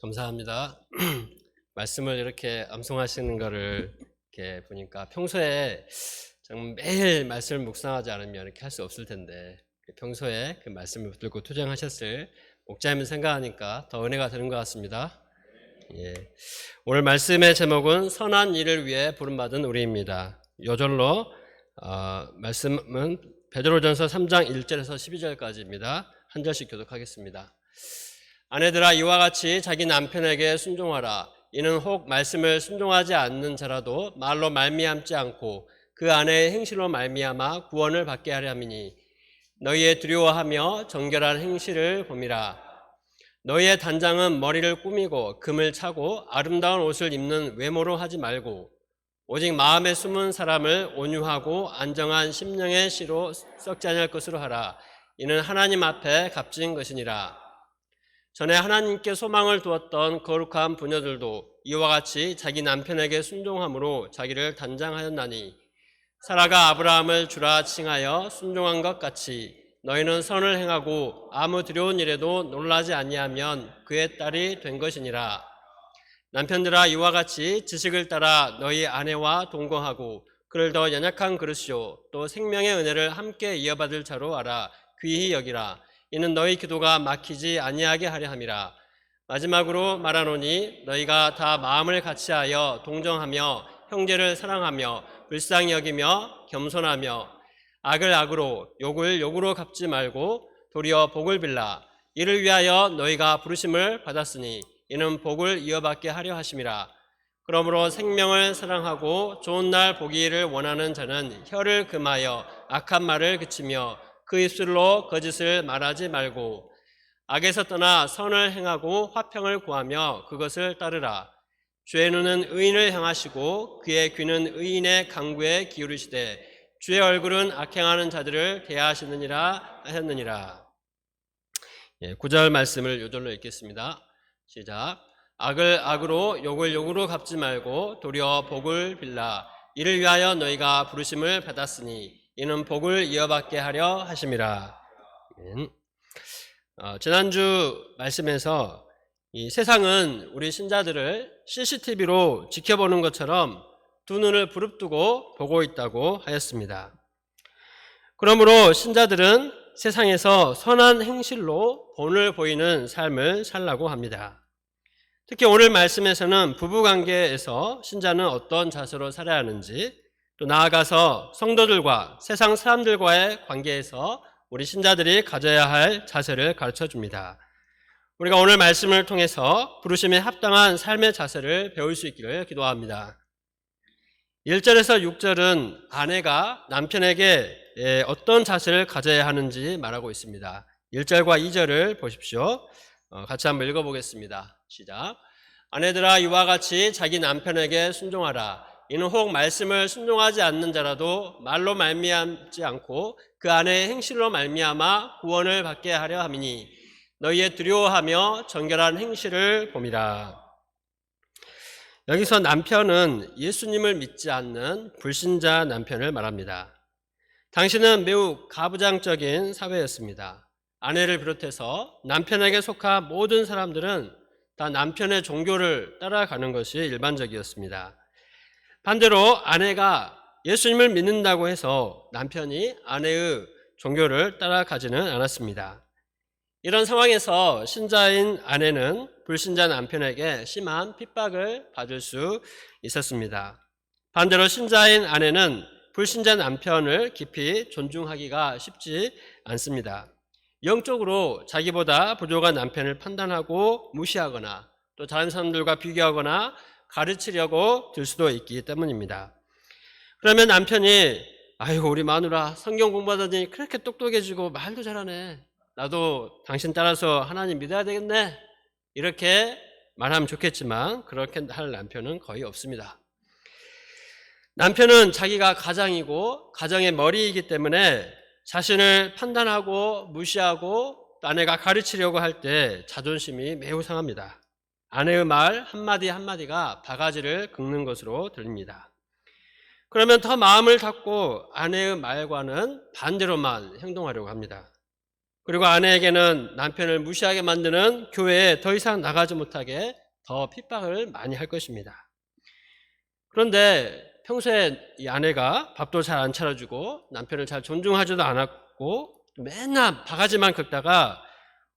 감사합니다. 말씀을 이렇게 암송하시는 거를 이렇게 보니까 평소에 정말 매일 말씀을 묵상하지 않으면 이렇게 할 수 없을 텐데 평소에 그 말씀을 붙들고 투쟁하셨을 목자님을 생각하니까 더 은혜가 되는 것 같습니다. 예. 오늘 말씀의 제목은 선한 일을 위해 부름받은 우리입니다. 요절로 말씀은 베드로전서 3장 1절에서 12절까지입니다. 한 절씩 교독하겠습니다. 아내들아 이와 같이 자기 남편에게 순종하라. 이는 혹 말씀을 순종하지 않는 자라도 말로 말미암지 않고 그 아내의 행실로 말미암아 구원을 받게 하려 함이니 너희의 두려워하며 정결한 행실을 봄이라. 너희의 단장은 머리를 꾸미고 금을 차고 아름다운 옷을 입는 외모로 하지 말고 오직 마음에 숨은 사람을 온유하고 안정한 심령의 씨로 썩지 않을 것으로 하라. 이는 하나님 앞에 값진 것이니라. 전에 하나님께 소망을 두었던 거룩한 부녀들도 이와 같이 자기 남편에게 순종함으로 자기를 단장하였나니 사라가 아브라함을 주라 칭하여 순종한 것 같이 너희는 선을 행하고 아무 두려운 일에도 놀라지 아니하면 그의 딸이 된 것이니라. 남편들아 이와 같이 지식을 따라 너희 아내와 동거하고 그를 더 연약한 그릇이요 또 생명의 은혜를 함께 이어받을 자로 알아 귀히 여기라. 이는 너희 기도가 막히지 아니하게 하려 함이라. 마지막으로 말하노니 너희가 다 마음을 같이하여 동정하며 형제를 사랑하며 불쌍히 여기며 겸손하며 악을 악으로 욕을 욕으로 갚지 말고 도리어 복을 빌라. 이를 위하여 너희가 부르심을 받았으니 이는 복을 이어받게 하려 하심이라. 그러므로 생명을 사랑하고 좋은 날 보기를 원하는 자는 혀를 금하여 악한 말을 그치며 그 입술로 거짓을 말하지 말고 악에서 떠나 선을 행하고 화평을 구하며 그것을 따르라. 주의 눈은 의인을 향하시고 그의 귀는 의인의 강구에 기울이시되 주의 얼굴은 악행하는 자들을 대하시느니라 하셨느니라. 9절 말씀을 요절로 읽겠습니다. 시작. 악을 악으로 욕을 욕으로 갚지 말고 도리어 복을 빌라. 이를 위하여 너희가 부르심을 받았으니 이는 복을 이어받게 하려 하심이라. 지난주 말씀에서 이 세상은 우리 신자들을 CCTV로 지켜보는 것처럼 두 눈을 부릅뜨고 보고 있다고 하였습니다. 그러므로 신자들은 세상에서 선한 행실로 본을 보이는 삶을 살라고 합니다. 특히 오늘 말씀에서는 부부관계에서 신자는 어떤 자세로 살아야 하는지, 또 나아가서 성도들과 세상 사람들과의 관계에서 우리 신자들이 가져야 할 자세를 가르쳐 줍니다. 우리가 오늘 말씀을 통해서 부르심에 합당한 삶의 자세를 배울 수 있기를 기도합니다. 1절에서 6절은 아내가 남편에게 어떤 자세를 가져야 하는지 말하고 있습니다. 1절과 2절을 보십시오. 같이 한번 읽어보겠습니다. 시작. 아내들아 이와 같이 자기 남편에게 순종하라. 이는 혹 말씀을 순종하지 않는 자라도 말로 말미암지 않고 그 아내의 행실로 말미암아 구원을 받게 하려 함이니 너희의 두려워하며 정결한 행실을 봄이라. 여기서 남편은 예수님을 믿지 않는 불신자 남편을 말합니다. 당시는 매우 가부장적인 사회였습니다. 아내를 비롯해서 남편에게 속한 모든 사람들은 다 남편의 종교를 따라가는 것이 일반적이었습니다. 반대로 아내가 예수님을 믿는다고 해서 남편이 아내의 종교를 따라가지는 않았습니다. 이런 상황에서 신자인 아내는 불신자 남편에게 심한 핍박을 받을 수 있었습니다. 반대로 신자인 아내는 불신자 남편을 깊이 존중하기가 쉽지 않습니다. 영적으로 자기보다 부족한 남편을 판단하고 무시하거나 또 다른 사람들과 비교하거나 가르치려고 들 수도 있기 때문입니다. 그러면 남편이 아이고 우리 마누라 성경 공부하더니 그렇게 똑똑해지고 말도 잘하네. 나도 당신 따라서 하나님 믿어야 되겠네. 이렇게 말하면 좋겠지만 그렇게 할 남편은 거의 없습니다. 남편은 자기가 가장이고 가정의 머리이기 때문에 자신을 판단하고 무시하고 또 아내가 가르치려고 할 때 자존심이 매우 상합니다. 아내의 말 한마디 한마디가 바가지를 긁는 것으로 들립니다. 그러면 더 마음을 닫고 아내의 말과는 반대로만 행동하려고 합니다. 그리고 아내에게는 남편을 무시하게 만드는 교회에 더 이상 나가지 못하게 더 핍박을 많이 할 것입니다. 그런데 평소에 이 아내가 밥도 잘 안 차려주고 남편을 잘 존중하지도 않았고 맨날 바가지만 긁다가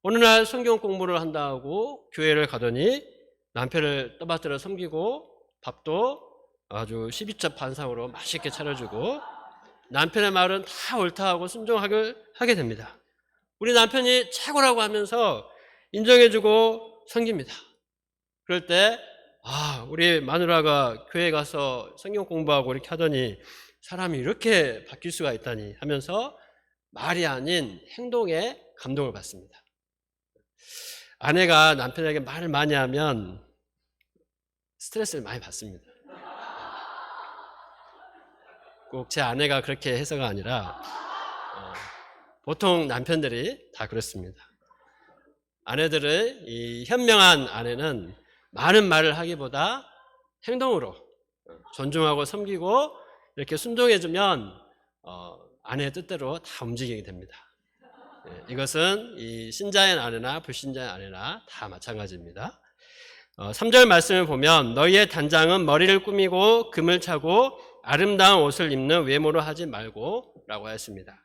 어느 날 성경 공부를 한다고 교회를 가더니 남편을 떠받들어 섬기고 밥도 아주 12첩 반상으로 맛있게 차려주고 남편의 말은 다 옳다하고 순종하게 됩니다. 우리 남편이 최고라고 하면서 인정해주고 섬깁니다. 그럴 때 우리 마누라가 교회 가서 성경 공부하고 이렇게 하더니 사람이 이렇게 바뀔 수가 있다니 하면서 말이 아닌 행동에 감동을 받습니다. 아내가 남편에게 말을 많이 하면 스트레스를 많이 받습니다. 꼭 제 아내가 그렇게 해서가 아니라 보통 남편들이 다 그렇습니다. 아내들의 이 현명한 아내는 많은 말을 하기보다 행동으로 존중하고 섬기고 이렇게 순종해주면 아내의 뜻대로 다 움직이게 됩니다. 이것은 이 신자의 아내나 불신자의 아내나 다 마찬가지입니다. 3절 말씀을 보면 너희의 단장은 머리를 꾸미고 금을 차고 아름다운 옷을 입는 외모로 하지 말고 라고 했습니다.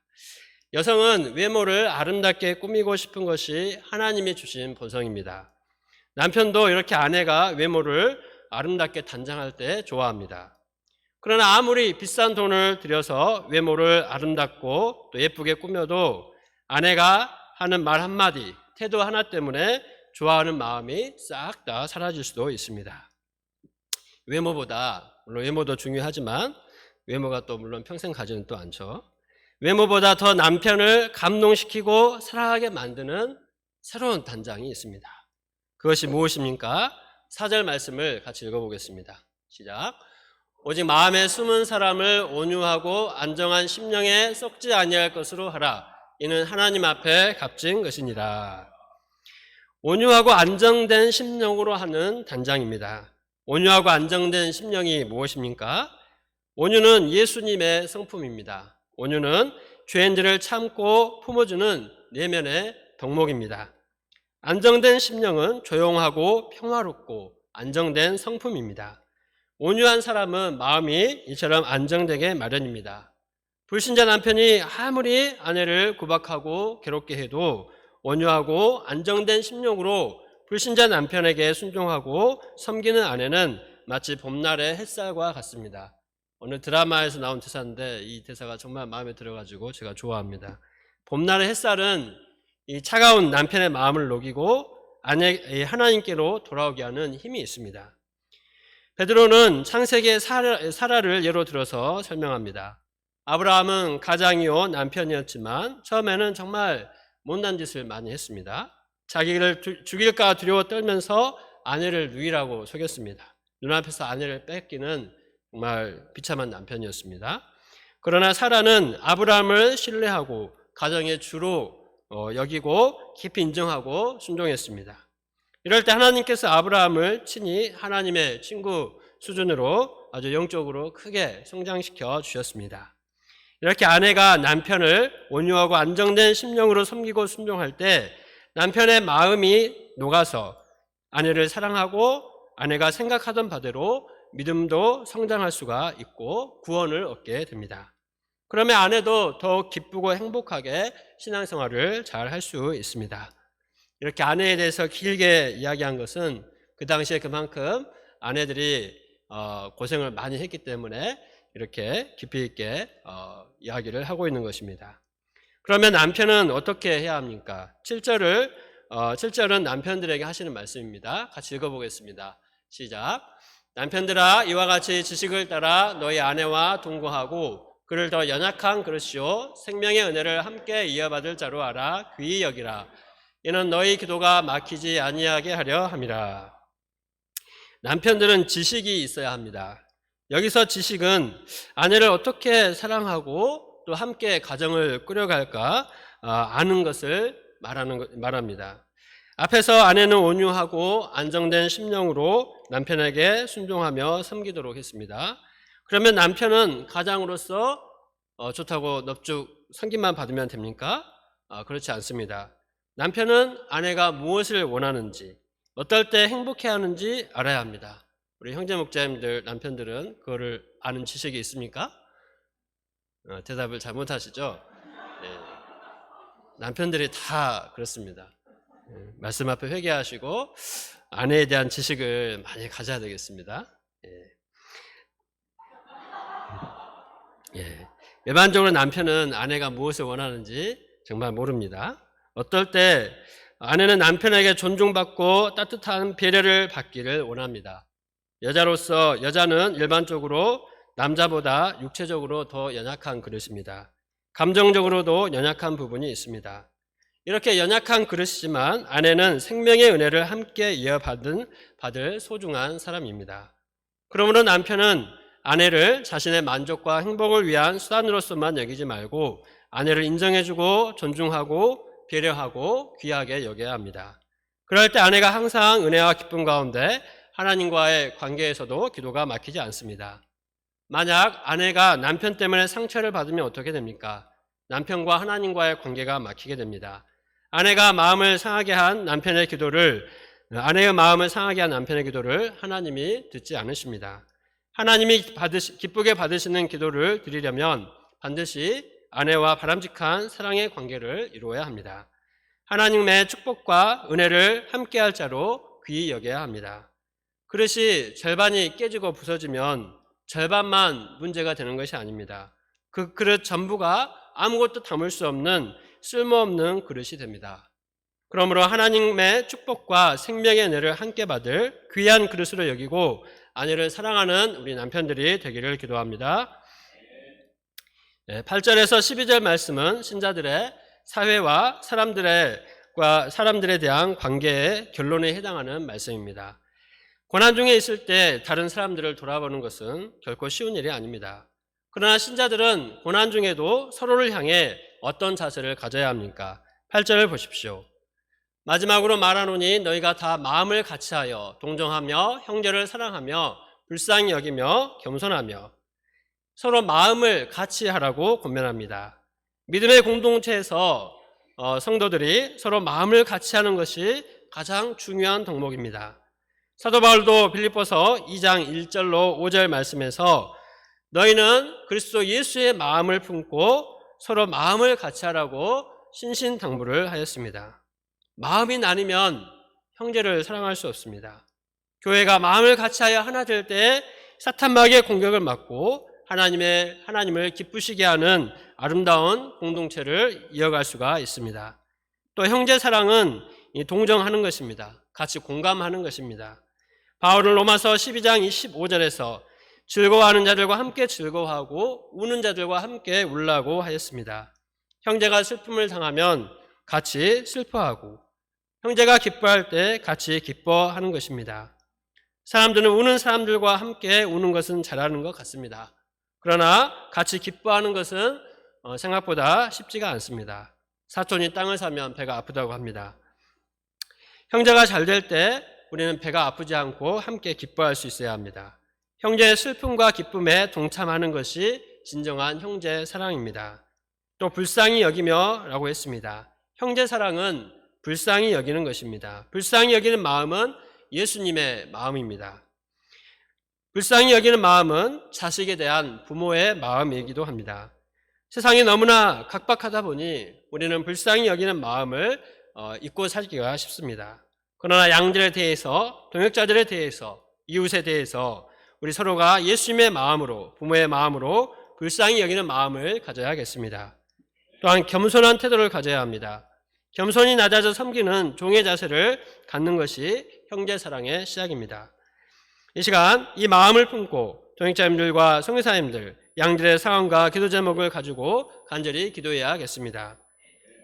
여성은 외모를 아름답게 꾸미고 싶은 것이 하나님이 주신 본성입니다. 남편도 이렇게 아내가 외모를 아름답게 단장할 때 좋아합니다. 그러나 아무리 비싼 돈을 들여서 외모를 아름답고 또 예쁘게 꾸며도 아내가 하는 말 한마디, 태도 하나 때문에 좋아하는 마음이 싹 다 사라질 수도 있습니다. 외모보다, 물론 외모도 중요하지만 외모가 또 물론 평생 가지는 또 않죠. 외모보다 더 남편을 감동시키고 사랑하게 만드는 새로운 단장이 있습니다. 그것이 무엇입니까? 4절 말씀을 같이 읽어보겠습니다. 시작. 오직 마음에 숨은 사람을 온유하고 안정한 심령에 썩지 아니할 것으로 하라. 이는 하나님 앞에 값진 것이니라. 온유하고 안정된 심령으로 하는 단장입니다. 온유하고 안정된 심령이 무엇입니까? 온유는 예수님의 성품입니다. 온유는 죄인들을 참고 품어주는 내면의 덕목입니다. 안정된 심령은 조용하고 평화롭고 안정된 성품입니다. 온유한 사람은 마음이 이처럼 안정되게 마련입니다. 불신자 남편이 아무리 아내를 구박하고 괴롭게 해도 온유하고 안정된 심령으로 불신자 남편에게 순종하고 섬기는 아내는 마치 봄날의 햇살과 같습니다. 어느 드라마에서 나온 대사인데 이 대사가 정말 마음에 들어가지고 제가 좋아합니다. 봄날의 햇살은 이 차가운 남편의 마음을 녹이고 하나님께로 돌아오게 하는 힘이 있습니다. 베드로는 창세기의 사라를 예로 들어서 설명합니다. 아브라함은 가장이요 남편이었지만 처음에는 정말 못난 짓을 많이 했습니다. 자기를 죽일까 두려워 떨면서 아내를 누이라고 속였습니다. 눈앞에서 아내를 뺏기는 정말 비참한 남편이었습니다. 그러나 사라는 아브라함을 신뢰하고 가정의 주로 여기고 깊이 인정하고 순종했습니다. 이럴 때 하나님께서 아브라함을 친히 하나님의 친구 수준으로 아주 영적으로 크게 성장시켜 주셨습니다. 이렇게 아내가 남편을 온유하고 안정된 심령으로 섬기고 순종할 때 남편의 마음이 녹아서 아내를 사랑하고 아내가 생각하던 바대로 믿음도 성장할 수가 있고 구원을 얻게 됩니다. 그러면 아내도 더욱 기쁘고 행복하게 신앙생활을 잘 할 수 있습니다. 이렇게 아내에 대해서 길게 이야기한 것은 그 당시에 그만큼 아내들이 고생을 많이 했기 때문에 이렇게 깊이 있게 이야기를 하고 있는 것입니다. 그러면 남편은 어떻게 해야 합니까? 7절은 남편들에게 하시는 말씀입니다. 같이 읽어보겠습니다. 시작. 남편들아 이와 같이 지식을 따라 너희 아내와 동거하고 그를 더 연약한 그릇이요 생명의 은혜를 함께 이어받을 자로 알아 귀히 여기라. 이는 너희 기도가 막히지 아니하게 하려 함이라. 남편들은 지식이 있어야 합니다. 여기서 지식은 아내를 어떻게 사랑하고 또 함께 가정을 꾸려갈까 아는 것을 말합니다. 앞에서 아내는 온유하고 안정된 심령으로 남편에게 순종하며 섬기도록 했습니다. 그러면 남편은 가장으로서 좋다고 넙죽 섬김만 받으면 됩니까? 그렇지 않습니다. 남편은 아내가 무엇을 원하는지, 어떨 때 행복해하는지 알아야 합니다. 우리 형제 목자님들 남편들은 그거를 아는 지식이 있습니까? 대답을 잘못하시죠? 네. 남편들이 다 그렇습니다. 말씀 앞에 회개하시고 아내에 대한 지식을 많이 가져야 되겠습니다. 일반적으로 남편은 아내가 무엇을 원하는지 정말 모릅니다. 어떨 때 아내는 남편에게 존중받고 따뜻한 배려를 받기를 원합니다. 여자는 일반적으로 남자보다 육체적으로 더 연약한 그릇입니다. 감정적으로도 연약한 부분이 있습니다. 이렇게 연약한 그릇이지만 아내는 생명의 은혜를 함께 받을 소중한 사람입니다. 그러므로 남편은 아내를 자신의 만족과 행복을 위한 수단으로서만 여기지 말고 아내를 인정해주고 존중하고 배려하고 귀하게 여겨야 합니다. 그럴 때 아내가 항상 은혜와 기쁨 가운데 하나님과의 관계에서도 기도가 막히지 않습니다. 만약 아내가 남편 때문에 상처를 받으면 어떻게 됩니까? 남편과 하나님과의 관계가 막히게 됩니다. 아내의 마음을 상하게 한 남편의 기도를 하나님이 듣지 않으십니다. 하나님이 기쁘게 받으시는 기도를 드리려면 반드시 아내와 바람직한 사랑의 관계를 이루어야 합니다. 하나님의 축복과 은혜를 함께할 자로 귀히 여겨야 합니다. 그릇이 절반이 깨지고 부서지면 절반만 문제가 되는 것이 아닙니다. 그 그릇 전부가 아무것도 담을 수 없는 쓸모없는 그릇이 됩니다. 그러므로 하나님의 축복과 생명의 은혜를 함께 받을 귀한 그릇으로 여기고 아내를 사랑하는 우리 남편들이 되기를 기도합니다. 8절에서 12절 말씀은 신자들의 사회와 사람들에 대한 관계의 결론에 해당하는 말씀입니다. 고난 중에 있을 때 다른 사람들을 돌아보는 것은 결코 쉬운 일이 아닙니다. 그러나 신자들은 고난 중에도 서로를 향해 어떤 자세를 가져야 합니까? 8절을 보십시오. 마지막으로 말하노니 너희가 다 마음을 같이하여 동정하며 형제를 사랑하며 불쌍히 여기며 겸손하며 서로 마음을 같이 하라고 권면합니다. 믿음의 공동체에서 성도들이 서로 마음을 같이 하는 것이 가장 중요한 덕목입니다. 사도 바울도 빌립보서 2장 1절로 5절 말씀에서 너희는 그리스도 예수의 마음을 품고 서로 마음을 같이 하라고 신신당부를 하였습니다. 마음이 나뉘면 형제를 사랑할 수 없습니다. 교회가 마음을 같이하여 하나 될 때 사탄마귀의 공격을 막고 하나님을 기쁘시게 하는 아름다운 공동체를 이어갈 수가 있습니다. 또 형제 사랑은 동정하는 것입니다. 같이 공감하는 것입니다. 바울은 로마서 12장 25절에서 즐거워하는 자들과 함께 즐거워하고 우는 자들과 함께 울라고 하였습니다. 형제가 슬픔을 당하면 같이 슬퍼하고 형제가 기뻐할 때 같이 기뻐하는 것입니다. 사람들은 우는 사람들과 함께 우는 것은 잘하는 것 같습니다. 그러나 같이 기뻐하는 것은 생각보다 쉽지가 않습니다. 사촌이 땅을 사면 배가 아프다고 합니다. 형제가 잘 될 때 우리는 배가 아프지 않고 함께 기뻐할 수 있어야 합니다. 형제의 슬픔과 기쁨에 동참하는 것이 진정한 형제 사랑입니다. 또 불쌍히 여기며 라고 했습니다. 형제 사랑은 불쌍히 여기는 것입니다. 불쌍히 여기는 마음은 예수님의 마음입니다. 불쌍히 여기는 마음은 자식에 대한 부모의 마음이기도 합니다. 세상이 너무나 각박하다 보니 우리는 불쌍히 여기는 마음을 잊고 살기가 쉽습니다. 그러나 양들에 대해서, 동역자들에 대해서, 이웃에 대해서 우리 서로가 예수님의 마음으로, 부모의 마음으로 불쌍히 여기는 마음을 가져야겠습니다. 또한 겸손한 태도를 가져야 합니다. 겸손히 낮아져 섬기는 종의 자세를 갖는 것이 형제 사랑의 시작입니다. 이 시간 이 마음을 품고 동역자님들과 성교사님들, 양들의 상황과 기도 제목을 가지고 간절히 기도해야겠습니다.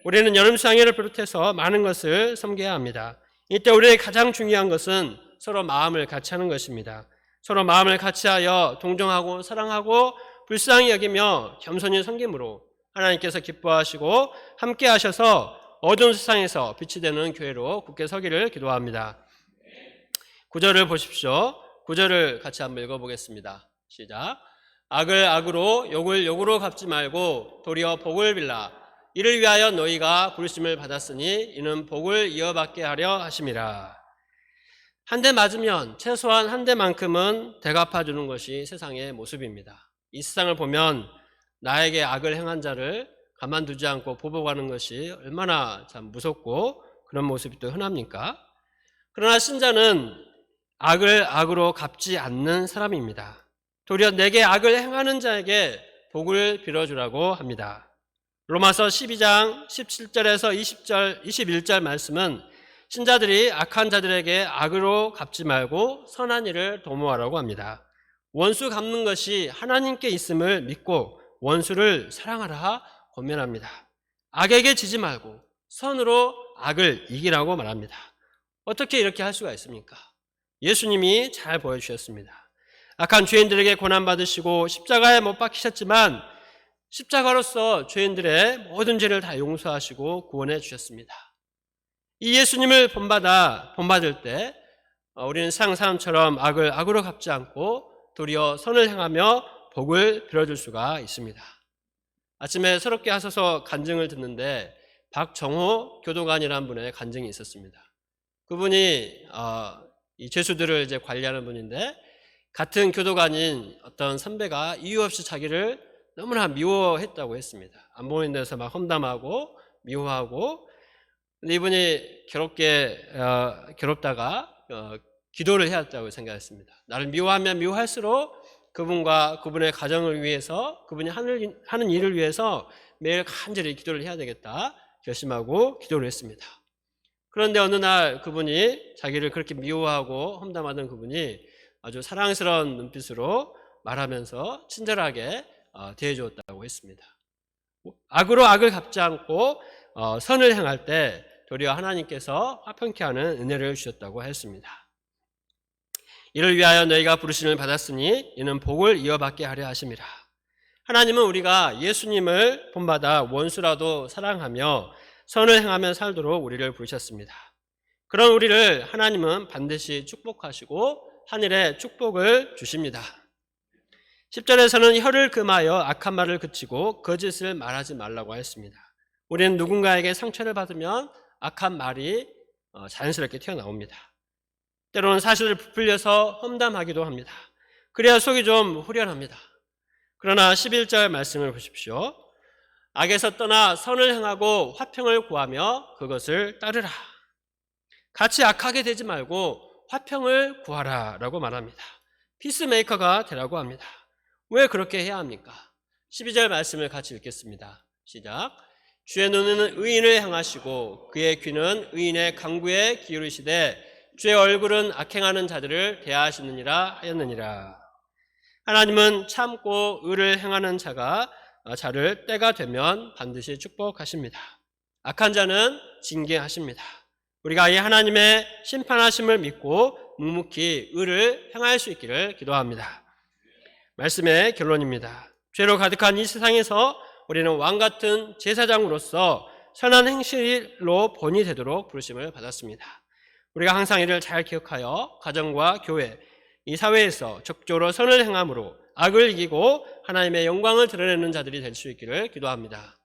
우리는 여름 수양회를 비롯해서 많은 것을 섬겨야 합니다. 이때 우리에게 가장 중요한 것은 서로 마음을 같이 하는 것입니다. 서로 마음을 같이하여 동정하고 사랑하고 불쌍히 여기며 겸손히 섬김으로 하나님께서 기뻐하시고 함께 하셔서 어두운 세상에서 빛이 되는 교회로 굳게 서기를 기도합니다. 9절을 보십시오. 9절을 같이 한번 읽어보겠습니다. 시작. 악을 악으로 욕을 욕으로 갚지 말고 도리어 복을 빌라 이를 위하여 너희가 부르심을 받았으니 이는 복을 이어받게 하려 하심이라. 한 대 맞으면 최소한 한 대만큼은 대갚아주는 것이 세상의 모습입니다. 이 세상을 보면 나에게 악을 행한 자를 가만두지 않고 보복하는 것이 얼마나 참 무섭고 그런 모습이 또 흔합니까? 그러나 신자는 악을 악으로 갚지 않는 사람입니다. 도리어 내게 악을 행하는 자에게 복을 빌어주라고 합니다. 로마서 12장 17절에서 21절 말씀은 신자들이 악한 자들에게 악으로 갚지 말고 선한 일을 도모하라고 합니다. 원수 갚는 것이 하나님께 있음을 믿고 원수를 사랑하라 권면합니다. 악에게 지지 말고 선으로 악을 이기라고 말합니다. 어떻게 이렇게 할 수가 있습니까? 예수님이 잘 보여주셨습니다. 악한 죄인들에게 고난받으시고 십자가에 못 박히셨지만 십자가로서 죄인들의 모든 죄를 다 용서하시고 구원해 주셨습니다. 이 예수님을 본받을 때 우리는 세상 사람처럼 악을 악으로 갚지 않고 도리어 선을 행하며 복을 빌어줄 수가 있습니다. 아침에 새롭게 하셔서 간증을 듣는데 박정호 교도관이라는 분의 간증이 있었습니다. 그분이 이 죄수들을 이제 관리하는 분인데 같은 교도관인 어떤 선배가 이유 없이 자기를 너무나 미워했다고 했습니다. 안 보이는 데서 막 험담하고 미워하고, 근데 이분이 괴롭다가 기도를 해야 했다고 생각했습니다. 나를 미워하면 미워할수록 그분과 그분의 가정을 위해서, 그분이 하는 일을 위해서 매일 간절히 기도를 해야 되겠다 결심하고 기도를 했습니다. 그런데 어느 날 그분이 자기를 그렇게 미워하고 험담하던 그분이 아주 사랑스러운 눈빛으로 말하면서 친절하게 대해주었다고 했습니다. 악으로 악을 갚지 않고 선을 행할 때 도리어 하나님께서 화평케 하는 은혜를 주셨다고 했습니다. 이를 위하여 너희가 부르심을 받았으니 이는 복을 이어받게 하려 하심이라. 하나님은 우리가 예수님을 본받아 원수라도 사랑하며 선을 행하며 살도록 우리를 부르셨습니다. 그런 우리를 하나님은 반드시 축복하시고 하늘에 축복을 주십니다. 10절에서는 혀를 금하여 악한 말을 그치고 거짓을 말하지 말라고 했습니다. 우리는 누군가에게 상처를 받으면 악한 말이 자연스럽게 튀어나옵니다. 때로는 사실을 부풀려서 험담하기도 합니다. 그래야 속이 좀 후련합니다. 그러나 11절 말씀을 보십시오. 악에서 떠나 선을 행하고 화평을 구하며 그것을 따르라. 같이 악하게 되지 말고 화평을 구하라 라고 말합니다. 피스메이커가 되라고 합니다. 왜 그렇게 해야 합니까? 12절 말씀을 같이 읽겠습니다. 시작. 주의 눈은 의인을 향하시고 그의 귀는 의인의 간구에 기울이시되 주의 얼굴은 악행하는 자들을 대하시느니라 하였느니라. 하나님은 참고 의를 행하는 자를 때가 되면 반드시 축복하십니다. 악한 자는 징계하십니다. 우리가 이 하나님의 심판하심을 믿고 묵묵히 의를 행할 수 있기를 기도합니다. 말씀의 결론입니다. 죄로 가득한 이 세상에서 우리는 왕같은 제사장으로서 선한 행실로 본이 되도록 부르심을 받았습니다. 우리가 항상 이를 잘 기억하여 가정과 교회, 이 사회에서 적극적으로 선을 행함으로 악을 이기고 하나님의 영광을 드러내는 자들이 될 수 있기를 기도합니다.